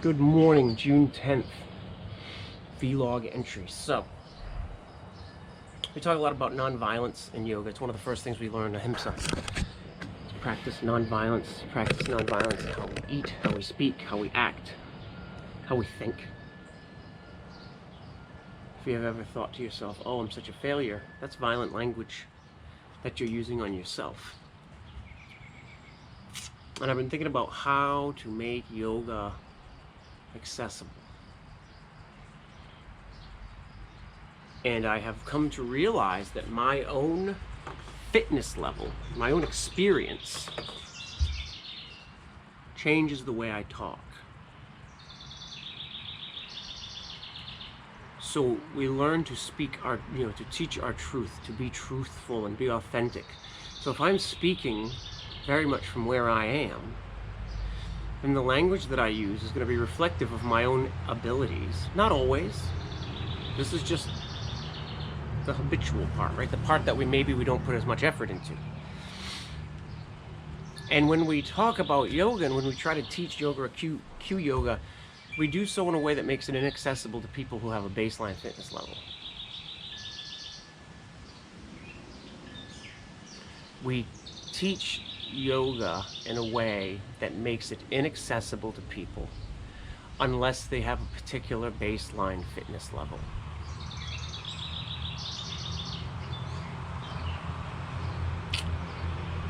Good morning, June 10th, vlog entry. So, we talk a lot about nonviolence in yoga. It's one of the first things we learn, ahimsa. To practice nonviolence, how we eat, how we speak, how we act, how we think. If you have ever thought to yourself, oh, I'm such a failure, that's violent language that you're using on yourself. And I've been thinking about how to make yoga accessible. And I have come to realize that my own fitness level, my own experience, changes the way I talk. So we learn to speak our, to teach our truth, to be truthful and be authentic. So if I'm speaking very much from where I am, then the language that I use is going to be reflective of my own abilities. Not always. This is just the habitual part, right? The part that maybe we don't put as much effort into. And when we talk about yoga and when we try to teach yoga or Q yoga, we do so in a way that makes it inaccessible to people who have a baseline fitness level. We teach yoga in a way that makes it inaccessible to people unless they have a particular baseline fitness level.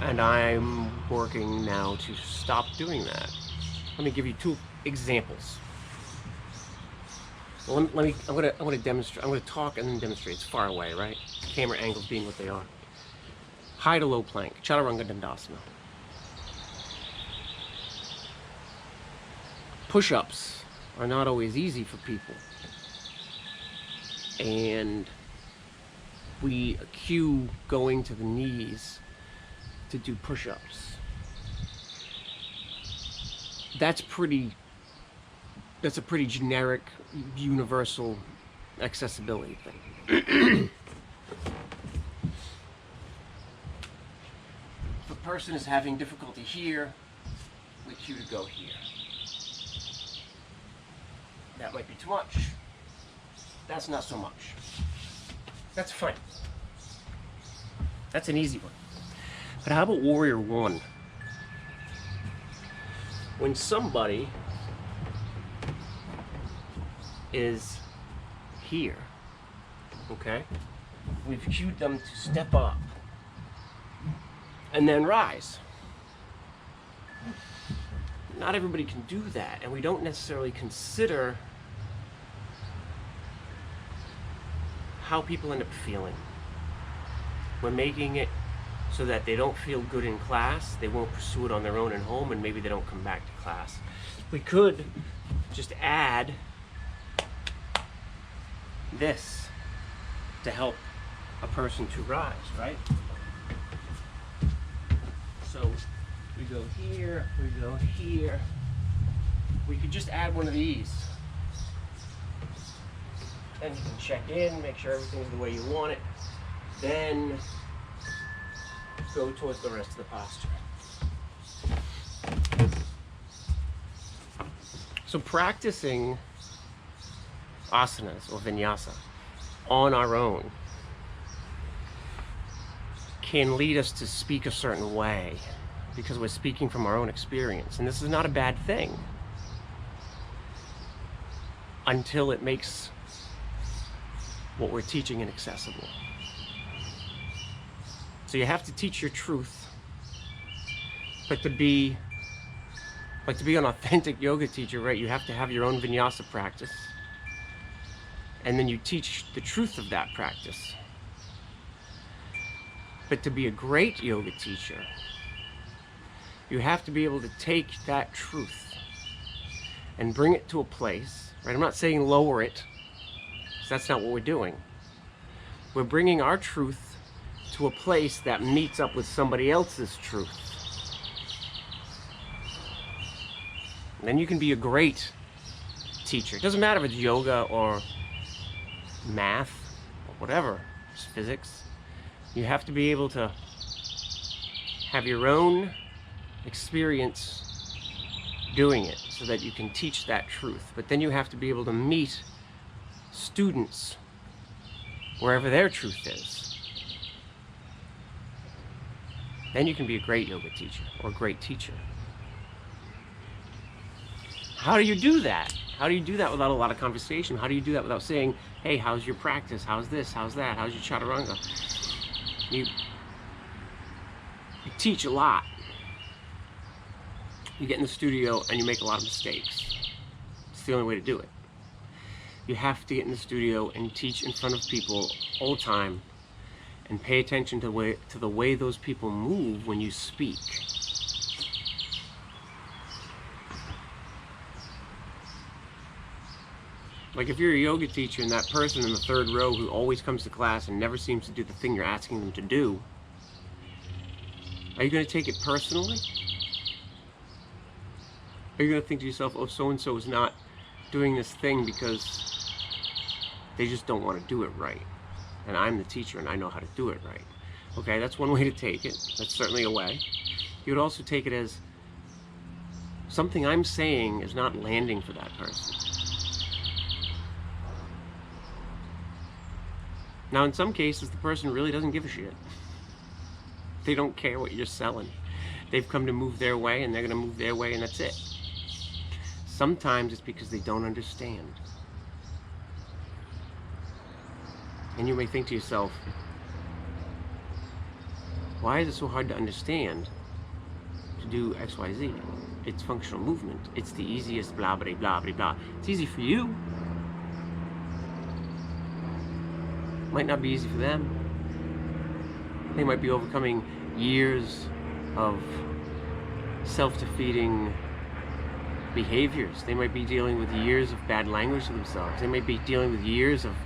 And I'm working now to stop doing that. Let me give you two examples. Well, I'm gonna demonstrate. I'm gonna talk and then demonstrate. It's far away, right? Camera angles being what they are. High to low plank, chaturanga dandasana. Push-ups are not always easy for people. And we cue going to the knees to do push-ups. That's a pretty generic, universal accessibility thing. If a person is having difficulty here, we cue to go here. That might be too much. That's not so much. That's fine. That's an easy one. But how about Warrior One? When somebody is here, okay, we've cued them to step up and then rise. Not everybody can do that, and we don't necessarily consider how people end up feeling. We're making it so that they don't feel good in class, they won't pursue it on their own at home, and maybe they don't come back to class. We could just add this to help a person to rise, right? So we go here, we go here. We could just add one of these. And you can check in, make sure everything's the way you want it. Then go towards the rest of the posture. So practicing asanas or vinyasa on our own can lead us to speak a certain way because we're speaking from our own experience. And this is not a bad thing until it makes what we're teaching inaccessible. So you have to teach your truth, but to be an authentic yoga teacher, right, you have to have your own vinyasa practice, and then you teach the truth of that practice. But to be a great yoga teacher, you have to be able to take that truth and bring it to a place, right? I'm not saying lower it, because that's not what we're doing. We're bringing our truth to a place that meets up with somebody else's truth. And then you can be a great teacher. It doesn't matter if it's yoga or math or whatever, it's physics. You have to be able to have your own experience doing it so that you can teach that truth. But then you have to be able to meet students wherever their truth is. Then you can be a great yoga teacher or a great teacher. How do you do that? How do you do that without a lot of conversation? How do you do that without saying, hey, how's your practice? How's this? How's that? How's your chaturanga? You teach a lot. You get in the studio and you make a lot of mistakes. It's the only way to do it. You have to get in the studio and teach in front of people all the time and pay attention to the way those people move when you speak. Like if you're a yoga teacher and that person in the third row who always comes to class and never seems to do the thing you're asking them to do, are you going to take it personally? Are you going to think to yourself, oh, so-and-so is not doing this thing because they just don't want to do it right, and I'm the teacher and I know how to do it right? Okay, that's one way to take it. That's certainly a way. You would also take it as something I'm saying is not landing for that person. Now, in some cases, the person really doesn't give a shit. They don't care what you're selling. They've come to move their way, and they're going to move their way, and that's it. Sometimes it's because they don't understand. And you may think to yourself, why is it so hard to understand to do X, Y, Z? It's functional movement. It's the easiest blah, blah, blah, blah, blah. It's easy for you. Might not be easy for them. They might be overcoming years of self-defeating behaviors. They might be dealing with years of bad language to themselves. They might be dealing with years of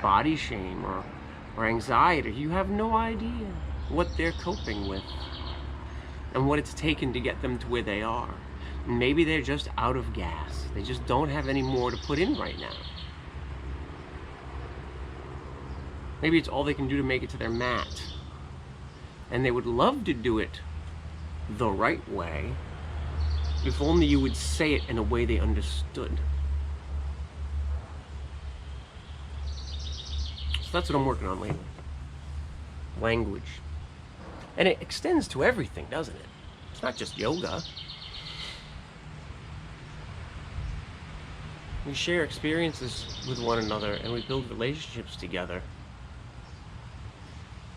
body shame or anxiety. You have no idea what they're coping with and what it's taken to get them to where they are. And maybe they're just out of gas. They just don't have any more to put in right now. Maybe it's all they can do to make it to their mat. And they would love to do it the right way, if only you would say it in a way they understood. So that's what I'm working on lately. Language. And it extends to everything, doesn't it? It's not just yoga. We share experiences with one another and we build relationships together.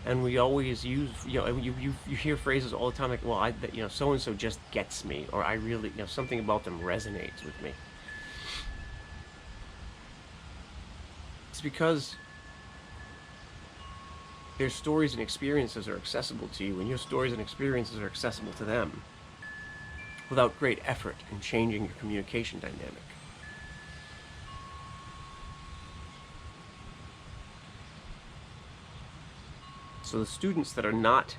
And we always use, you hear phrases all the time like, well, so-and-so just gets me, or I really, something about them resonates with me. It's because their stories and experiences are accessible to you, and your stories and experiences are accessible to them without great effort in changing your communication dynamic. So the students that are not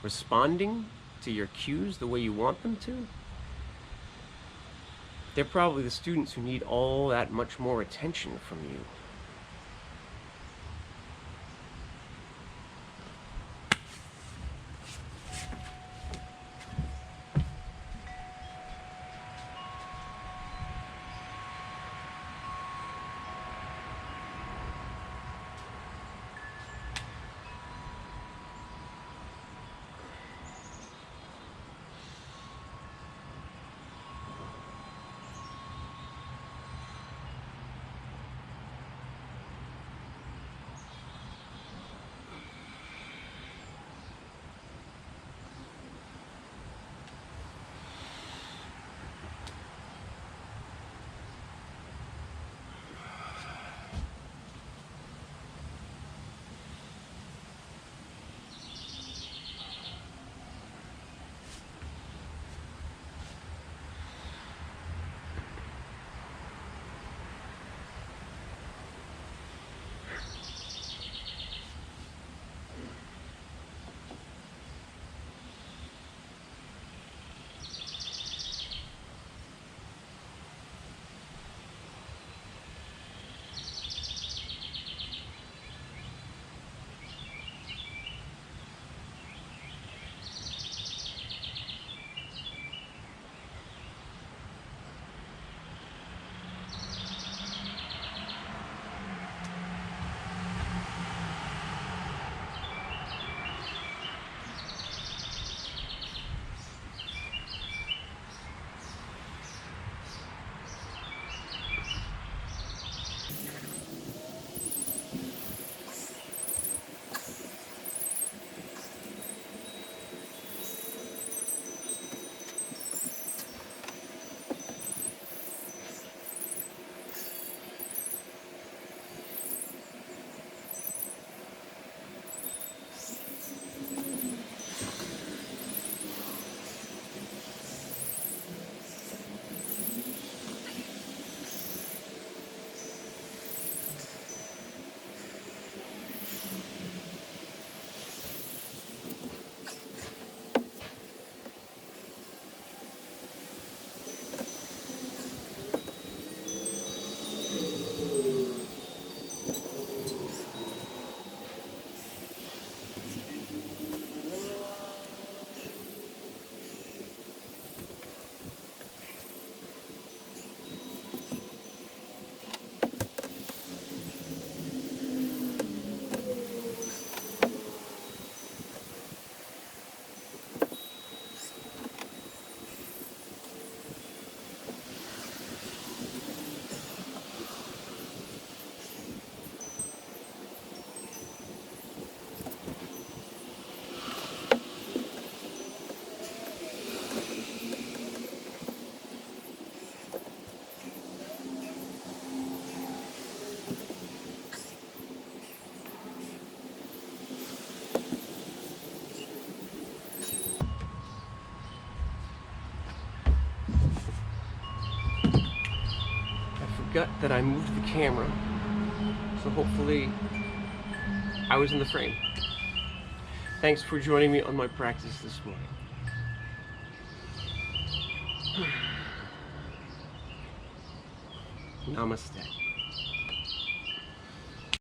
responding to your cues the way you want them to, they're probably the students who need all that much more attention from you. forgot that I moved the camera, so hopefully I was in the frame. Thanks for joining me on my practice this morning. Namaste.